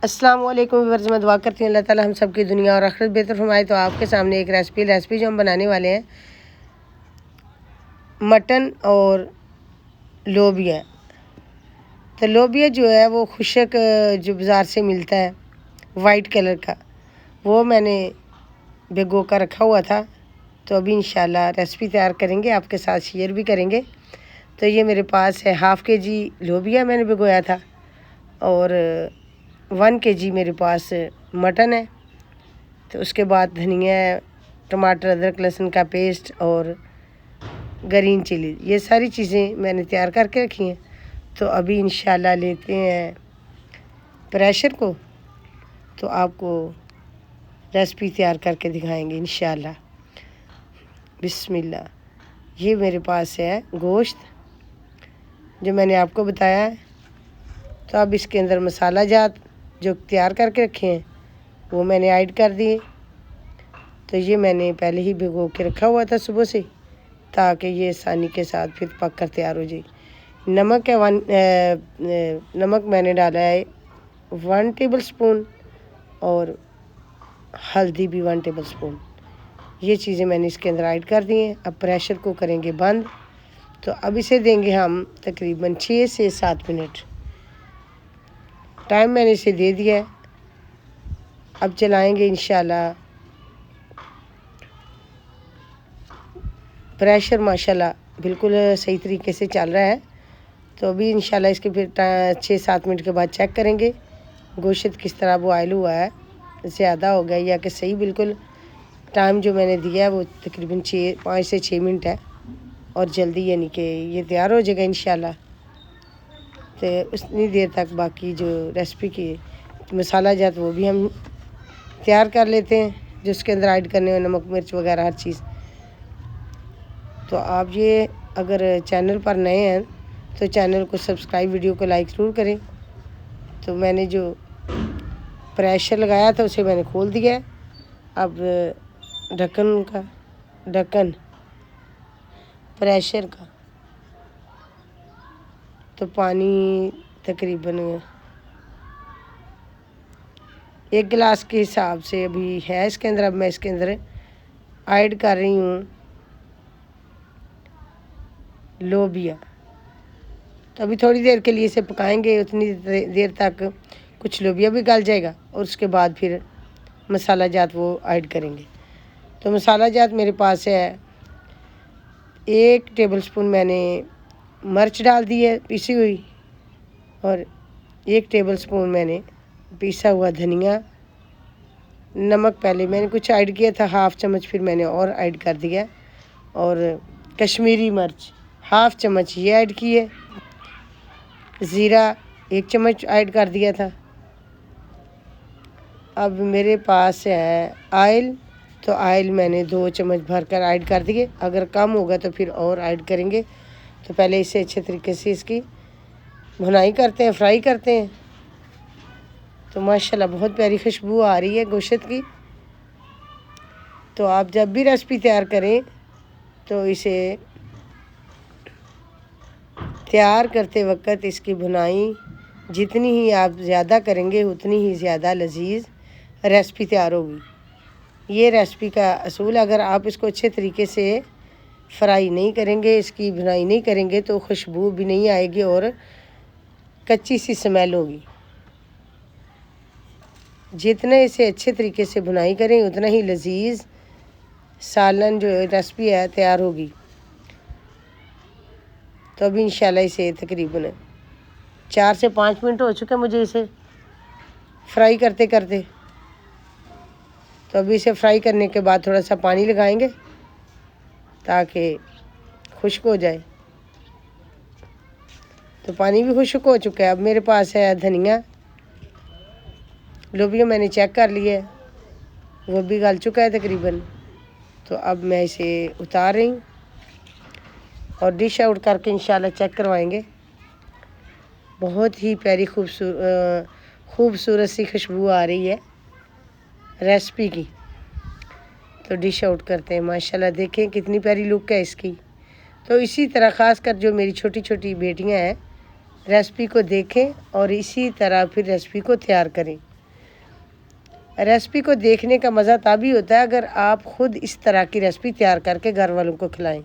अस्सलाम वालेकुम व्यूअर्स, मैं दुआ करती हूँ अल्लाह ताला हम सब की दुनिया और आखिरत बेहतर फरमाए। तो आपके सामने एक रेसिपी जो हम बनाने वाले हैं मटन और लोबिया। तो लोबिया जो है वो खुशक जो बाज़ार से मिलता है वाइट कलर का, वो मैंने भिगो कर रखा हुआ था। तो अभी इंशाल्लाह रेसिपी तैयार करेंगे, आपके साथ शेयर भी करेंगे। तो ये मेरे पास है हाफ़ केजी लोबिया मैंने भिगोया था और 1 केजी मेरे पास मटन है। तो उसके बाद धनिया, टमाटर, अदरक लहसुन का पेस्ट और ग्रीन चिली, ये सारी चीज़ें मैंने तैयार करके रखी हैं। तो अभी इंशाल्लाह लेते हैं प्रेशर को, तो आपको रेसिपी तैयार करके दिखाएंगे इंशाल्लाह। बिस्मिल्लाह। ये मेरे पास है गोश्त जो मैंने आपको बताया है। तो अब इसके अंदर मसाला जात जो तैयार करके रखे हैं वो मैंने ऐड कर दिए। तो ये मैंने पहले ही भिगो के रखा हुआ था सुबह से, ताकि ये आसानी के साथ फिर पक कर तैयार हो जाए। नमक है नमक मैंने डाला है 1 टेबल स्पून और हल्दी भी 1 टेबल स्पून। ये चीज़ें मैंने इसके अंदर ऐड कर दी हैं। अब प्रेशर को करेंगे बंद। तो अब इसे देंगे हम तकरीबन 6 से 7 मिनट। टाइम मैंने इसे दे दिया है। अब चलाएंगे इंशाल्लाह। प्रेशर माशाल्लाह बिल्कुल सही तरीके से चल रहा है। तो अभी इंशाल्लाह इसके फिर 6-7 मिनट के बाद चेक करेंगे गोश्त किस तरह बॉयल हुआ है, ज़्यादा हो गया या कि सही। बिल्कुल टाइम जो मैंने दिया है वो तकरीबन 5 से 6 मिनट है और जल्दी यानी कि ये तैयार हो जाएगा इंशाल्लाह। तो उतनी देर तक बाकी जो रेसिपी की मसाला जात वो भी हम तैयार कर लेते हैं, जो उसके अंदर ऐड करने में नमक मिर्च वगैरह हर चीज़। तो आप ये अगर चैनल पर नए हैं तो चैनल को सब्सक्राइब, वीडियो को लाइक ज़रूर करें। तो मैंने जो प्रेशर लगाया था उसे मैंने खोल दिया है। अब ढक्कन प्रेशर का, तो पानी तकरीबन 1 गिलास के हिसाब से अभी है इसके अंदर। अब मैं इसके अंदर ऐड कर रही हूँ लोबिया। तो अभी थोड़ी देर के लिए इसे पकाएंगे, उतनी देर तक कुछ लोबिया भी गल जाएगा और उसके बाद फिर मसाला जात वो ऐड करेंगे। तो मसाला जात मेरे पास है 1 टेबल स्पून मैंने मिर्च डाल दी है पीसी हुई, और 1 टेबल स्पून मैंने पिसा हुआ धनिया। नमक पहले मैंने कुछ ऐड किया था, हाफ़ चम्मच फिर मैंने और ऐड कर दिया। और कश्मीरी मिर्च हाफ़ चम्मच ये ऐड की है। ज़ीरा 1 चम्मच ऐड कर दिया था। अब मेरे पास है आयल, तो आयल मैंने 2 चम्मच भरकर ऐड कर दिए। अगर कम होगा तो फिर और ऐड करेंगे। तो पहले इसे अच्छे तरीके से इसकी भुनाई करते हैं, फ्राई करते हैं। तो माशाल्लाह बहुत प्यारी खुशबू आ रही है गोश्त की। तो आप जब भी रेसिपी तैयार करें तो इसे तैयार करते वक्त इसकी भुनाई जितनी ही आप ज़्यादा करेंगे उतनी ही ज़्यादा लजीज रेसिपी तैयार होगी। ये रेसिपी का असूल, अगर आप इसको अच्छे तरीके से फ्राई नहीं करेंगे, इसकी भुनाई नहीं करेंगे, तो खुशबू भी नहीं आएगी और कच्ची सी स्मेल होगी। जितना इसे अच्छे तरीके से भुनाई करें उतना ही लजीज सालन जो रेसिपी है तैयार होगी। तो अभी इंशाल्लाह इसे तकरीबन 4 से 5 मिनट हो चुके मुझे इसे फ्राई करते करते। तो अभी इसे फ्राई करने के बाद थोड़ा सा पानी लगाएंगे ताकि खुश्क हो जाए। तो पानी भी खुश्क हो चुका है। अब मेरे पास है धनिया, लोबिया मैंने चेक कर लिया है, वो भी गल चुका है तकरीबन। तो अब मैं इसे उतार रही हूँ और डिश आउट करके इंशाल्लाह चेक करवाएंगे। बहुत ही प्यारी खूबसूरत सी खुशबू आ रही है रेसिपी की। तो डिश आउट करते हैं। माशाल्लाह देखें कितनी प्यारी लुक है इसकी। तो इसी तरह ख़ास कर जो मेरी छोटी छोटी बेटियां हैं रेसिपी को देखें और इसी तरह फिर रेसिपी को तैयार करें। रेसिपी को देखने का मज़ा तभी होता है अगर आप ख़ुद इस तरह की रेसिपी तैयार करके घर वालों को खिलाएं।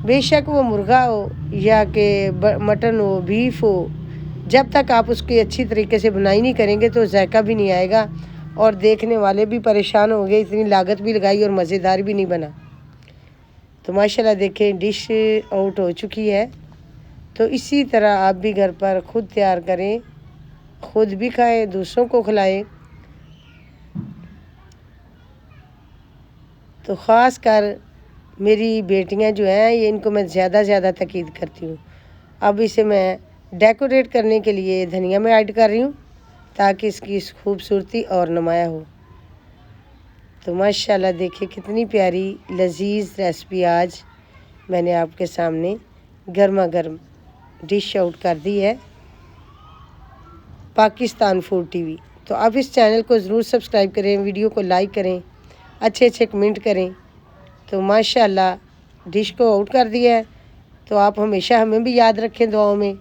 बेशक वो मुर्गा हो या कि मटन हो, बीफ हो, जब तक आप उसकी अच्छी तरीके से बुनाई नहीं करेंगे तो जायका भी नहीं आएगा और देखने वाले भी परेशान होंगे। इतनी लागत भी लगाई और मज़ेदार भी नहीं बना। तो माशाल्लाह देखें डिश आउट हो चुकी है। तो इसी तरह आप भी घर पर ख़ुद तैयार करें, ख़ुद भी खाएं, दूसरों को खिलाएं। तो ख़ास कर मेरी बेटियां जो हैं ये इनको मैं ज़्यादा ताकीद करती हूँ। अब इसे मैं डेकोरेट करने के लिए धनिया में ऐड कर रही हूँ ताकि इसकी खूबसूरती और नुमाया हो। तो माशाल्लाह देखिए कितनी प्यारी लजीज रेसिपी आज मैंने आपके सामने गर्मा गर्म डिश आउट कर दी है। Pakistan food TV. तो आप इस चैनल को ज़रूर सब्सक्राइब करें, वीडियो को लाइक करें, अच्छे कमेंट करें। तो माशाल्लाह डिश को आउट कर दिया है। तो आप हमेशा हमें भी याद रखें दुआओं में,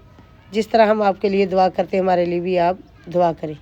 जिस तरह हम आपके लिए दुआ करते हैं हमारे लिए भी आप दुआ करें।